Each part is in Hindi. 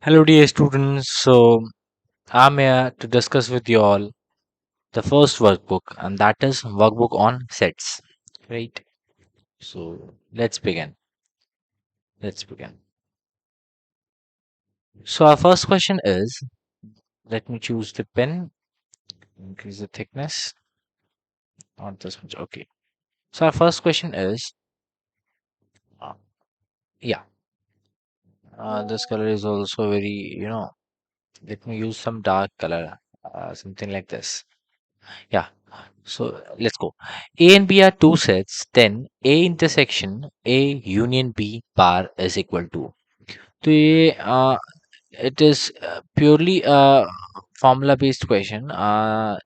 Hello, dear students. I'm here to discuss with you all the first workbook, and that is workbook on sets. Right. So let's begin. Let's begin. So our first question is, let me choose the pen, increase the thickness, not this much. Okay. So our first question is, uh, yeah, this color is also very. Let me use some dark color, something like this. Yeah. So let's go. A and B are two sets, then A intersection A union B bar is equal to. तो ये it is purely a formula based question.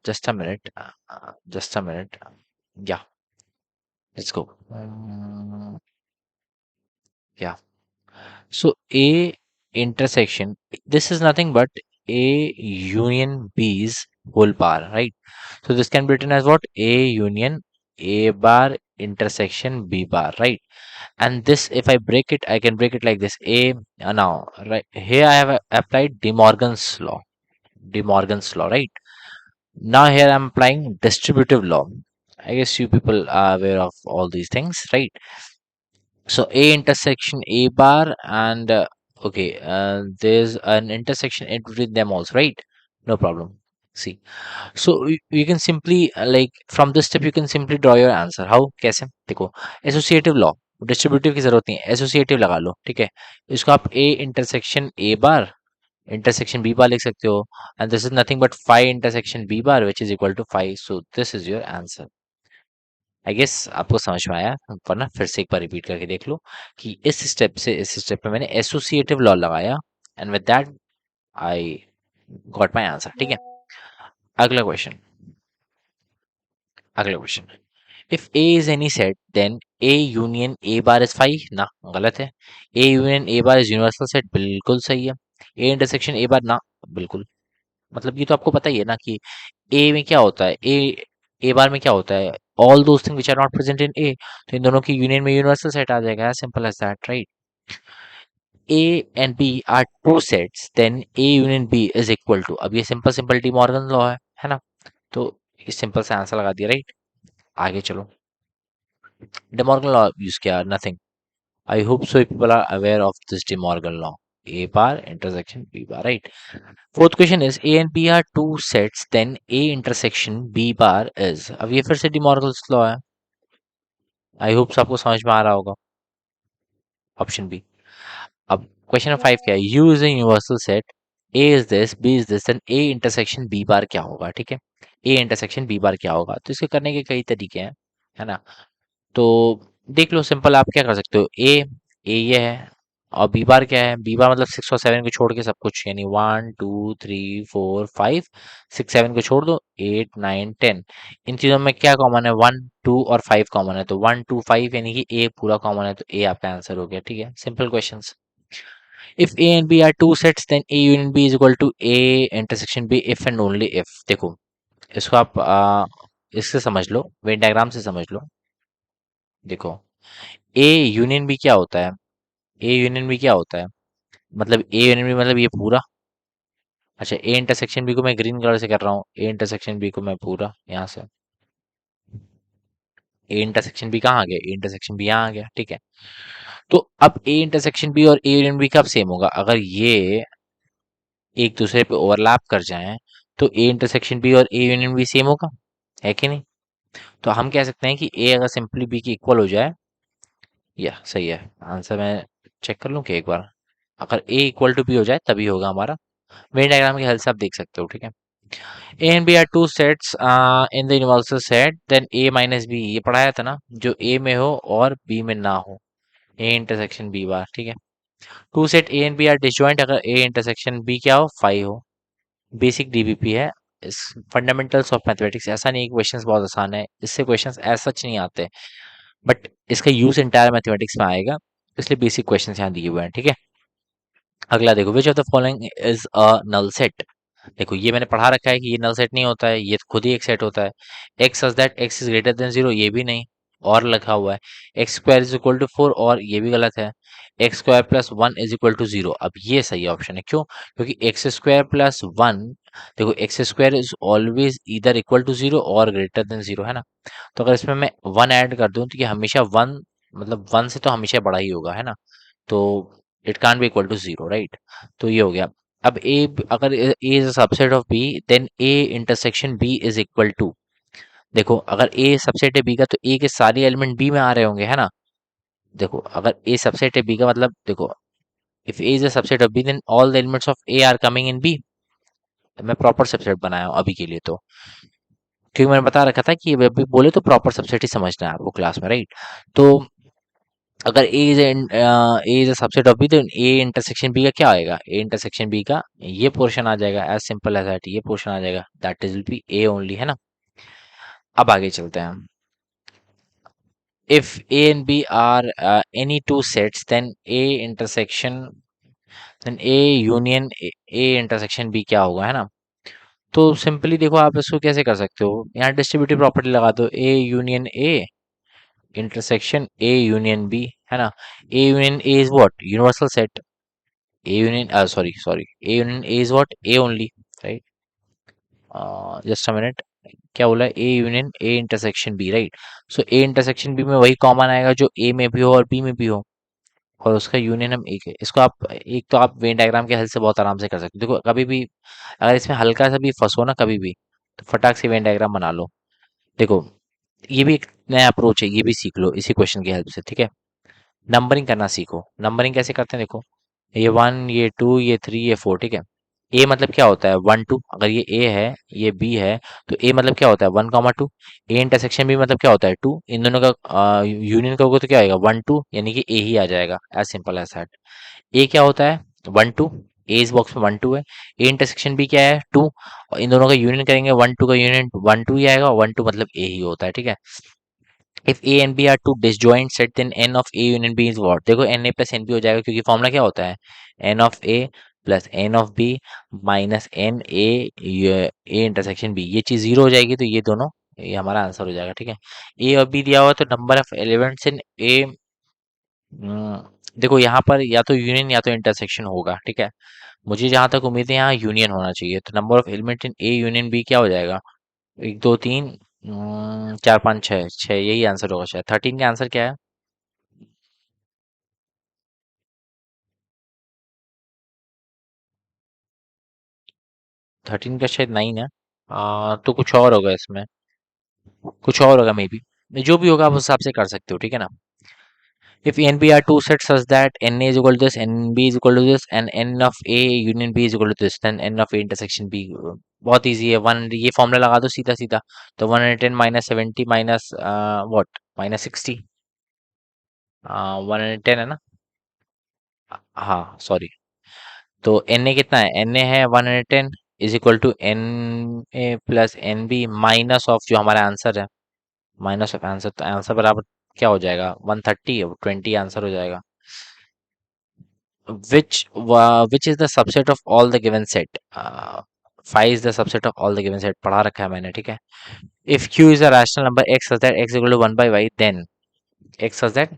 Just a minute. Just a minute. Yeah, let's go. Yeah. So A intersection, this is nothing but A union B's whole bar, right? So this can be written as what? A union A bar intersection B bar, right? And this, if I break it, I can break it like this. Now, right here I have applied De Morgan's law. De Morgan's law, right? Now here I'm applying distributive law. I guess you people are aware of all these things, right? So A intersection A bar and okay, there's an intersection in between them also, right? No problem. See, so you can simply like from this step you can simply draw your answer. How? कैसे? देखो, एसोसिएटिव लॉ, डिस्ट्रीब्यूटिव की जरूरत नहीं है, एसोसिएटिव लगा लो, ठीक है? इसको आप A intersection A bar intersection B bar लिख सकते हो, and this is nothing but 5 intersection B bar which is equal to 5. So this is your answer. I guess आपको समझ में आया, वरना फिर से एक बार रिपीट करके देख लो कि इस स्टेप से इस स्टेप में मैंने एसोसिएटिव लॉ लगाया, and with that I got my answer. ठीक है, अगला क्वेश्चन. अगला question. If A is any set then A union A bar is 5 ना, गलत है. A union A bar is universal set, बिल्कुल सही है. ए इंटरसेक्शन ए बार ना, बिल्कुल. मतलब ये तो आपको पता ही है ना कि ए में क्या होता है, ए बार में क्या होता है, all those thing which are not present in A. तो इन दोनों की यूनियन में यूनिवर्सल सेट आ जाएगा, simple as that, right? A and B are two sets then A union B is equal to. अब ये simple simple De Morgan law है ना? तो इस सिंपल से आंसर लगा दिया, राइट? आगे चलो. डी मॉर्गन लॉ यूज किया, nothing. I hope so people are aware of this De Morgan law. A bar intersection B bar, right? Fourth question is A and B are two sets, then A intersection B bar is. अब ये फिर से डिमॉर्गन्स लॉ है. आई होप आपको समझ में आ रहा होगा. Option B. अब क्वेश्चन नंबर 5 क्या है? U is a universal set, A is this, B is this, then A intersection B bar क्या होगा? ठीक है, A इंटरसेक्शन B बार क्या होगा? तो इसके करने के कई तरीके हैं, है ना? तो देख लो, सिंपल आप क्या कर सकते हो. ए ये है, और बी बार क्या है? बी बार मतलब 6 और 7 को छोड़ के सब कुछ, यानी 1 2 3 4 5 6 7 को छोड़ दो, 8 9 10. इन चीजों में क्या कॉमन है? 1 2 और 5 कॉमन है, तो 1 2 5 यानी कि ए पूरा कॉमन है, तो ए आपका आंसर हो गया. ठीक है, simple questions. If A and B are two sets then A union B is equal to A intersection B if and only if. देखो, इसको आप इससे समझ लो, वेन डायग्राम से समझ लो. देखो, ए यूनियन बी क्या होता है? ए यूनियन बी क्या होता है? मतलब ए यूनियन बी मतलब ये पूरा. अच्छा, ए इंटरसेक्शन बी को मैं ग्रीन कलर से कर रहा हूँ, ए इंटरसेक्शन बी को मैं पूरा यहाँ से. ए इंटरसेक्शन बी कहाँ आ गया? ए इंटरसेक्शन बी यहाँ आ गया, ठीक है. तो अब ए इंटरसेक्शन बी और ए यूनियन बी कब सेम होगा? अगर ये एक दूसरे पे ओवरलैप कर जाएं, तो ए इंटरसेक्शन बी और ए यूनियन बी सेम होगा, है कि नहीं? तो हम कह सकते हैं कि ए अगर सिंपली बी की इक्वल हो जाए, या सही है आंसर. मैं चेक कर लूँ कि एक बार, अगर ए इक्वल टू बी हो जाए तभी होगा हमारा. वेन डायग्राम की हेल्प से आप देख सकते हो, ठीक है. A and B are two sets in the universal set, then A minus B, ये पढ़ाया था ना, जो ए में हो और बी में ना हो. ए इंटरसेक्शन बी बार, ठीक है. Two set A and B are disjoint अगर ए इंटरसेक्शन बी क्या हो? 5 हो. बेसिक डीबीपी है. इस फंडामेंटल्स ऑफ मैथमेटिक्स. ऐसा नहीं, क्वेश्चंस बहुत आसान है, इससे क्वेश्चंस ऐसा सच नहीं आते, बट इसका यूज इंटायर मैथमेटिक्स में आएगा, इसलिए बेसिक क्वेश्चंस यहाँ दिए हुए हैं, ठीक है. अगला देखो, which of the following is a null set. देखो, ये मैंने पढ़ा रखा है कि ये नल सेट नहीं होता है, ये खुद ही एक सेट होता है. X such that x is greater than zero, ये भी नहीं. और लिखा हुआ है x square is equal to 4, और ये भी गलत है। X square plus 1 is equal to 0, अब ये सही ऑप्शन है। क्यों? क्योंकि एक्स स्क्वायर प्लस 1, देखो एक्स स्क्वायर इज ऑलवेज इधर इक्वल टू 0 और ग्रेटर देन 0, है ना। तो अगर इसमें मैं 1 ऐड कर दूं तो ये हमेशा 1, मतलब 1 से तो हमेशा बड़ा ही होगा, है ना। तो it can't be equal to 0, right. तो ये हो गया। अब ए, अगर A is a subset of B, then A intersection B is equal to, देखो अगर ए सबसेट है बी का तो ए के सारे एलिमेंट बी में आ रहे होंगे, है ना। देखो अगर ए सबसेट है बी का मतलब, देखो if A is a subset of B then all the elements of A are coming in B. मैं प्रॉपर सबसेट बनाया हूँ अभी के लिए, तो क्योंकि मैंने बता रखा था कि अभी बोले तो प्रॉपर सबसेट ही समझना है आपको क्लास में, राइट। तो अगर A is a subset of B, तो ए इंटरसेक्शन बी का क्या आएगा, ए इंटरसेक्शन बी का ये पोर्शन आ जाएगा, एज सिंपल एज दैट, ये पोर्शन आ जाएगा, that is will be A only, है ना। अब आगे चलते हैं हम। if A and B are any two sets, then A union A intersection B क्या होगा, है ना। तो सिंपली देखो आप इसको कैसे कर सकते हो, यहाँ डिस्ट्रीब्यूटिव प्रॉपर्टी लगा दो, A union A intersection A union B, है ना। A union A is what, universal set. A union sorry A union A is what, A only, right. Just a minute, क्या बोला, A union A intersection B, right. So A intersection B में वही कॉमन आएगा जो ए में भी हो और बी में भी हो, और उसका यूनियन हम एक है। इसको आप एक तो आप वेन डायग्राम के हेल्प से बहुत आराम से कर सकते हो। देखो कभी भी अगर इसमें हल्का सा भी फंसो ना कभी भी, तो फटाक से वेन डायग्राम बना लो। देखो ये भी एक नया अप्रोच है, ये भी सीख लो इसी क्वेश्चन की हेल्प से, ठीक है। नंबरिंग करना सीखो। नंबरिंग कैसे करते हैं, देखो ये 1, ये 2, ये 3, ये 4, ठीक है। ए मतलब क्या होता है, 1 2, अगर ये ए है ये बी है, तो ए मतलब क्या होता है, 1 2। ए इंटरसेक्शन बी मतलब क्या होता है, 2। इन दोनों का यूनियन करोगे तो क्या आएगा, 1 2, यानी कि ए ही आ जाएगा, एज सिंपल एज दैट। ए क्या होता है, 1 2। ए इस बॉक्स में 1 2 है। ए इंटरसेक्शन बी क्या है, 2। और इन दोनों का यूनियन करेंगे, 1 2 का यूनियन 1 2 ही आएगा, 1 2 मतलब ए ही होता है, ठीक है। If A and B are two disjoint set, then N of A union B is what, देखो N A plus N B हो जाएगा, क्योंकि फॉर्मूला क्या होता है, N of A plus N of B minus N A, A intersection B, ये चीज जीरो हो जाएगी, तो ये दोनों, ये हमारा आंसर हो जाएगा, ठीक है। ए और बी दिया हुआ है, तो नंबर ऑफ एलिमेंट्स इन ए, देखो यहाँ पर या तो यूनियन या तो इंटरसेक्शन होगा, ठीक है। मुझे जहां तक उम्मीद है यहाँ यूनियन होना चाहिए, तो number of element in A union B क्या हो जाएगा, 1 2 3 4 5 6, यही आंसर होगा शायद। 13 का आंसर क्या है, 13 का शायद 9 है। तो कुछ और होगा इसमें, कुछ और होगा मे बी, जो भी होगा आप उस हिसाब से कर सकते हो, ठीक है ना। If n B are two set such that n A is equal to this, n B is equal to this, and n of A union B is equal to this, then N of A intersection B, बहुत इजी है। वन, ये फॉर्मूला लगा दो सीधा सीधा, तो 110 माइनस 70 माइनस व्हाट, माइनस 60, 110 है ना। हाँ सॉरी, तो एन ए कितना है, एन ए है 110, is equal to N A plus N B minus of जो हमारा आंसर है, माइनस ऑफ आंसर, तो आंसर बराबर क्या हो जाएगा, 130, 20 आंसर हो जाएगा। Which which is the subset of all the given set, 5 is the subset of all the given set, पढ़ा रखा है मैंने, ठीक है। If Q is a rational number X such that X equal to 1 by y, then x such that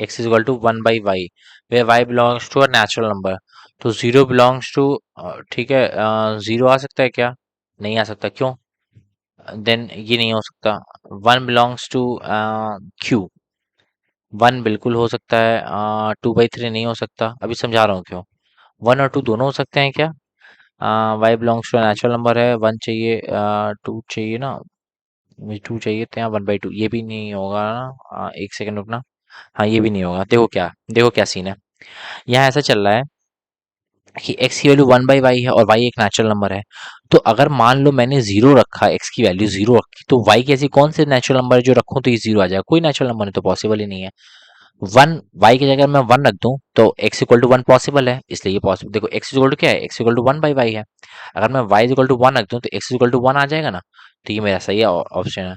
x is equal to 1 by y, where y belongs to a natural number, तो जीरो बिलोंग्स टू, ठीक है, जीरो आ सकता है क्या, नहीं आ सकता, क्यों, देन ये नहीं हो सकता। One belongs to Q, one बिल्कुल हो सकता है, 2/3 नहीं हो सकता, अभी समझा रहा हूँ क्यों। वन और टू दोनों हो सकते हैं क्या, y belongs to natural number है, वन चाहिए, टू चाहिए ना, मुझे टू चाहिए, तो यहाँ 1/2, ये भी नहीं होगा ना, एक सेकंड रुकना, हाँ ये भी नहीं होगा। देखो क्या सीन है, यहाँ ऐसा चल रहा है कि x की वैल्यू 1/y है और y एक नेचुरल नंबर है। तो अगर मान लो मैंने जीरो रखा, x की वैल्यू जीरो रखी, तो y की ऐसी कौन से नेचुरल नंबर है जो रखूं तो ये जीरो आ जाएगा, कोई नेचुरल नंबर नहीं, तो पॉसिबल ही नहीं है। वन, y की जगह मैं वन रख दूं तो x equal to one possible है, इसलिए ये पॉसिबल, देखो x इक्वल टू क्या है, x इक्वल टू 1/y है। अगर मैं y इक्वल टू वन रख दूं तो x इक्वल टू वन आ जाएगा ना, तो ये मेरा सही ऑप्शन है।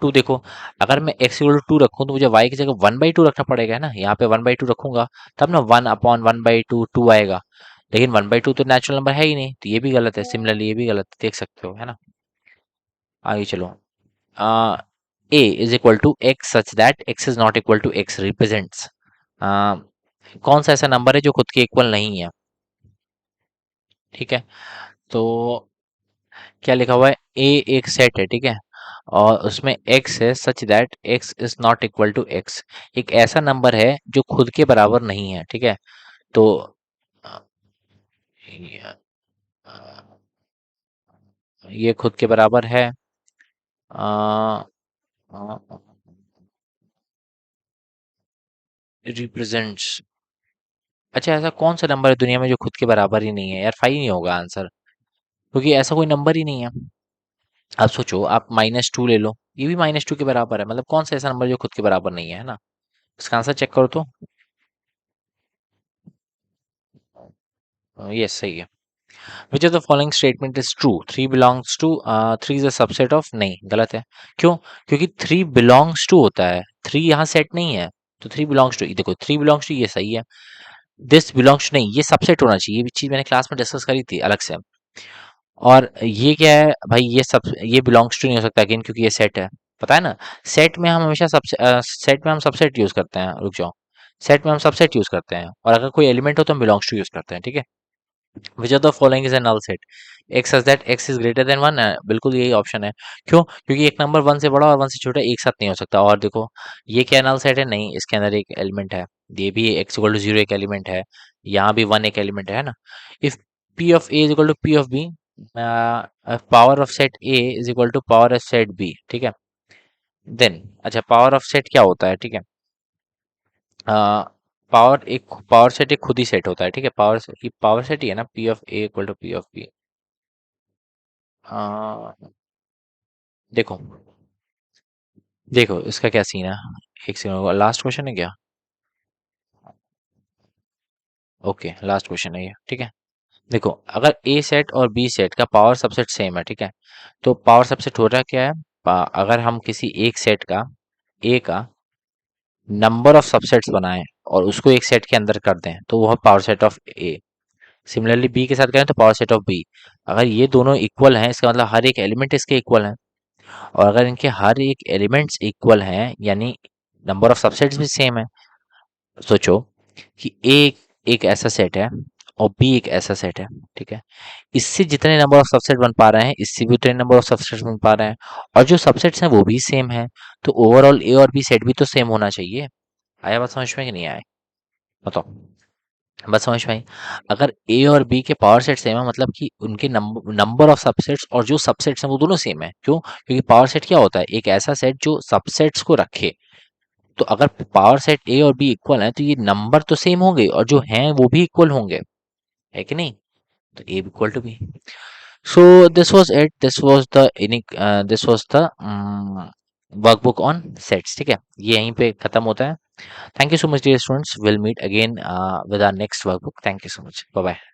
टू, देखो अगर मैं x इक्वल टू रखूं तो मुझे y की जगह 1/2 रखना पड़ेगा, है ना, यहाँ पे 1/2 रखूंगा, तब ना 1/1/2 टू आएगा, लेकिन 1/2 तो नेचुरल नंबर है ही नहीं, तो ये भी गलत है, सिमिलरली ये भी गलत है, देख सकते हो, है ना। आगे चलो, A is equal to x such that x is not equal to x represents, कौन सा ऐसा नंबर है जो खुद के इक्वल नहीं है? ठीक है, तो क्या लिखा हुआ है? A एक सेट है, ठीक है, और उसमें x है such that x is not equal to x, एक ऐसा नंबर है जो खुद के बराबर नहीं है, ठीक है। तो अ, ये ये खुद के बराबर है, रिप्रेजेंट्स। अच्छा, ऐसा कौन सा नंबर है दुनिया में जो खुद के बराबर ही नहीं है? यार 5 नहीं होगा आंसर, क्योंकि ऐसा कोई नंबर ही नहीं है। आप सोचो, आप -2 ले लो, ये भी -2 के बराबर है, मतलब कौन सा ऐसा नंबर जो खुद के बराबर नहीं है ना? इसका आंसर चेक करो तो। यस, सही है। Which of the following statement is true? Three belongs to, three is a subset of, नहीं गलत है। क्यों? क्योंकि थ्री बिलोंग्स टू होता है, थ्री यहाँ सेट नहीं है, तो थ्री बिलोंग्स टू, देखो थ्री बिलोंग्स टू ये सही है, दिस बिलोंग्स नहीं, ये सबसेट होना चाहिए, ये चीज मैंने क्लास में डिस्कस करी थी अलग से। और ये क्या है भाई, ये बिलोंग्स टू नहीं हो सकता अगेन, क्योंकि ये सेट है, पता है ना? सेट में हम हमेशा सेट में हम सबसेट यूज करते हैं, रुक जाओ, सेट में हम सबसेट यूज करते हैं, और अगर कोई एलिमेंट हो तो हम बिलोंग्स टू यूज करते हैं, ठीक है। Which of the following is a null set? X such that x is greater than one, बिल्कुल यही ऑप्शन है। क्यों? क्योंकि एक नंबर वन से बड़ा और वन से छोटा एक साथ नहीं हो सकता। और देखो, ये क्या नल सेट है? नहीं, इसके अंदर एक एलिमेंट है, ये भी एक्स इक्वल टू जीरो एक एलिमेंट है, यहाँ भी वन एक एलिमेंट है ना। If P of A is equal to P of B, power of set A is equal to power of set B, ठीक है। देन अच्छा, पावर ऑफ सेट क्या होता है, ठीक है, पावर सेट एक खुद ही सेट होता है, ठीक है, पावर सेट ही है ना, P of A equal to P of B. देखो, देखो इसका क्या सीन है, एक सेकंड, लास्ट क्वेश्चन है क्या? ओके, लास्ट क्वेश्चन है ये, ठीक है। देखो, अगर ए सेट और बी सेट का पावर सबसेट सेम है, ठीक है, तो पावर सबसेट हो रहा क्या है? अगर हम किसी एक सेट का, ए का नंबर ऑफ सबसेट्स बनाएं और उसको एक सेट के अंदर कर दें, तो वह power set of A. Similarly B के साथ करें तो पावर सेट ऑफ बी। अगर ये दोनों इक्वल हैं, इसका मतलब हर एक एलिमेंट इसके इक्वल है, और अगर इनके हर एक एलिमेंट्स इक्वल हैं, यानी नंबर ऑफ सबसेट्स भी सेम है, सोचो कि ए एक ऐसा सेट है और बी एक ऐसा सेट है, ठीक है, इससे जितने नंबर ऑफ सबसेट बन पा रहे हैं, इससे भी उतने नंबर ऑफ सबसेट्स बन पा रहे हैं, और जो सबसेट्स हैं वो भी सेम है, तो ओवरऑल ए और बी सेट भी तो सेम होना चाहिए। आया बात समझ में कि नहीं आया? बताओ, बात समझ में आई? अगर ए और बी के पावर सेट सेम है, मतलब कि उनके नंबर ऑफ सबसेट्स और जो सबसेट्स हैं वो दोनों सेम है। क्यों? क्योंकि पावर सेट क्या होता है? एक ऐसा सेट जो सबसेट्स को रखे। तो अगर पावर सेट ए और बी इक्वल है, तो ये नंबर तो सेम होंगे और जो हैं वो भी इक्वल होंगे, है कि नहीं? तो A equal to B. So this was it, this was the workbook on sets, ठीक है, ये यहीं पे खत्म होता है। Thank you so much dear students, will meet again with our next workbook. Thank you so much, bye bye.